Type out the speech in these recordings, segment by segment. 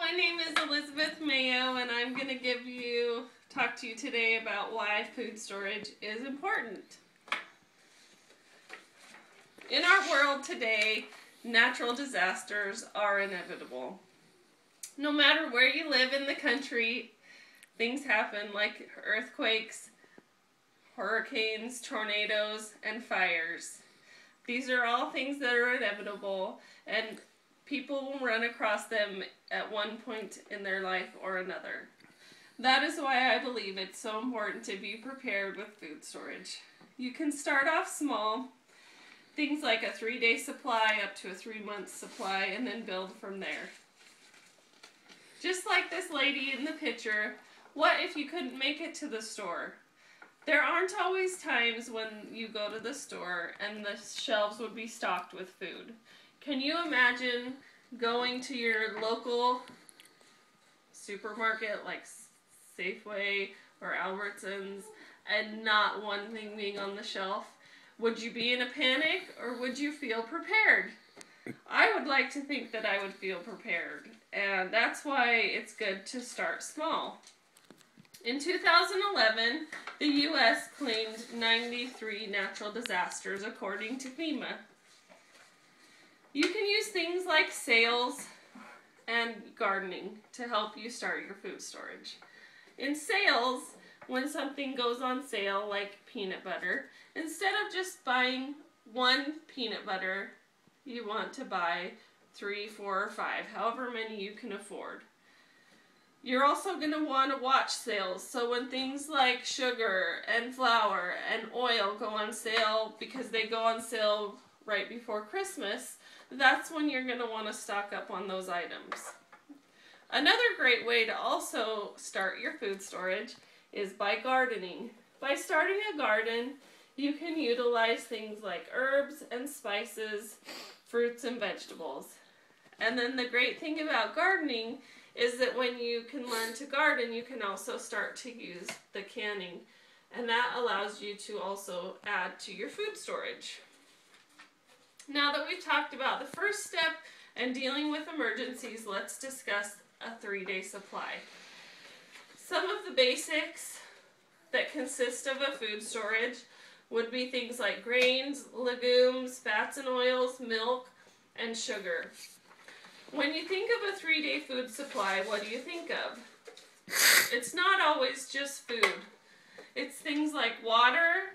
my name is Elizabeth Mayo, and I'm going to talk to you today about why food storage is important. In our world today, natural disasters are inevitable. No matter where you live in the country, things happen like earthquakes, hurricanes, tornadoes, and fires. These are all things that are inevitable, and people will run across them at one point in their life or another. That is why I believe it's so important to be prepared with food storage. You can start off small, things like a 3-day supply up to a 3-month supply, and then build from there. Just like this lady in the picture, what if you couldn't make it to the store? There aren't always times when you go to the store and the shelves would be stocked with food. Can you imagine going to your local supermarket like Safeway or Albertsons and not one thing being on the shelf? Would you be in a panic or would you feel prepared? I would like to think that I would feel prepared, and that's why it's good to start small. In 2011, the U.S. claimed 93 natural disasters according to FEMA. You can use things like sales and gardening to help you start your food storage. In sales, when something goes on sale like peanut butter, instead of just buying one peanut butter, you want to buy 3, 4, or 5, however many you can afford. You're also going to want to watch sales, so when things like sugar and flour and oil go on sale, because they go on sale right before Christmas, that's when you're going to want to stock up on those items. Another great way to also start your food storage is by gardening. By starting a garden, you can utilize things like herbs and spices, fruits and vegetables. And then the great thing about gardening is that when you can learn to garden, you can also start to use the canning. And that allows you to also add to your food storage. Now that we've talked about the first step and dealing with emergencies, let's discuss a 3-day supply. Some of the basics that consist of a food storage would be things like grains, legumes, fats and oils, milk, and sugar. When you think of a 3-day food supply, what do you think of? It's not always just food. It's things like water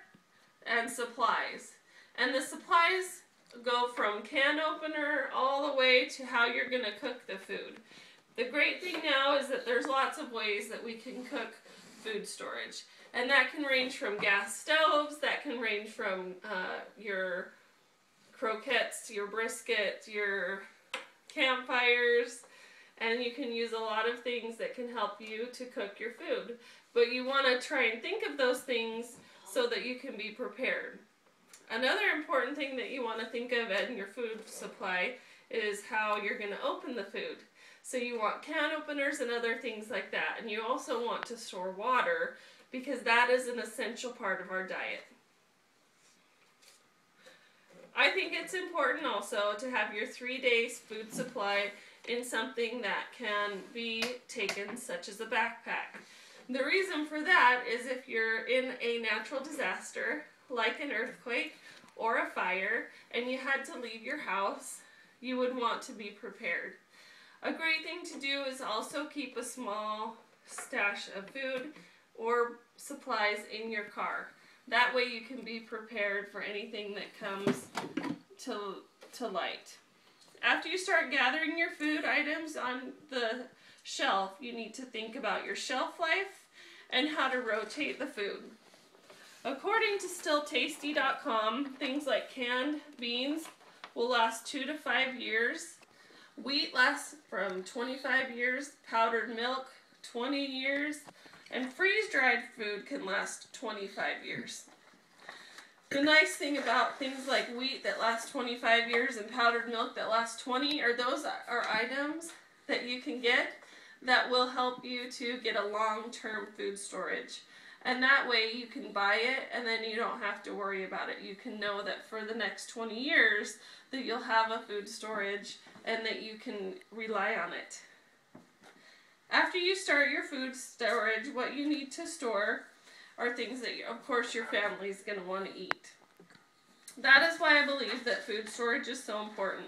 and supplies. And the supplies go from can opener all the way to how you're going to cook the food. The great thing now is that there's lots of ways that we can cook food storage. And that can range from gas stoves, that can range from your croquettes, your brisket, your campfires, and you can use a lot of things that can help you to cook your food. But you want to try and think of those things so that you can be prepared. Another important thing that you want to think of in your food supply is how you're going to open the food. So you want can openers and other things like that. And you also want to store water because that is an essential part of our diet. I think it's important also to have your 3 days food supply in something that can be taken, such as a backpack. The reason for that is if you're in a natural disaster, like an earthquake or a fire, and you had to leave your house, you would want to be prepared. A great thing to do is also keep a small stash of food or supplies in your car. That way you can be prepared for anything that comes to light. After you start gathering your food items on the shelf, you need to think about your shelf life and how to rotate the food. According to stilltasty.com, things like canned beans will last 2 to 5 years. Wheat lasts from 25 years, powdered milk 20 years, and freeze-dried food can last 25 years. The nice thing about things like wheat that lasts 25 years and powdered milk that lasts 20 are those are items that you can get that will help you to get a long-term food storage. And that way you can buy it and then you don't have to worry about it. You can know that for the next 20 years that you'll have a food storage and that you can rely on it. After you start your food storage, what you need to store are things that, of course, your family is going to want to eat. That is why I believe that food storage is so important.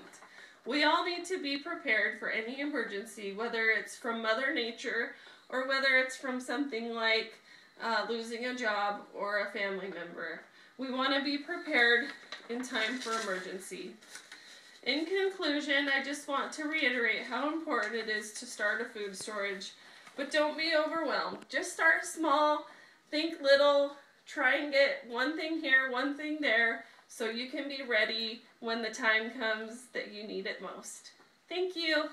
We all need to be prepared for any emergency, whether it's from Mother Nature or whether it's from something like losing a job or a family member. We want to be prepared in time for emergency. In conclusion, I just want to reiterate how important it is to start a food storage, but don't be overwhelmed. Just start small, think little, try and get one thing here, one thing there, so you can be ready when the time comes that you need it most. Thank you.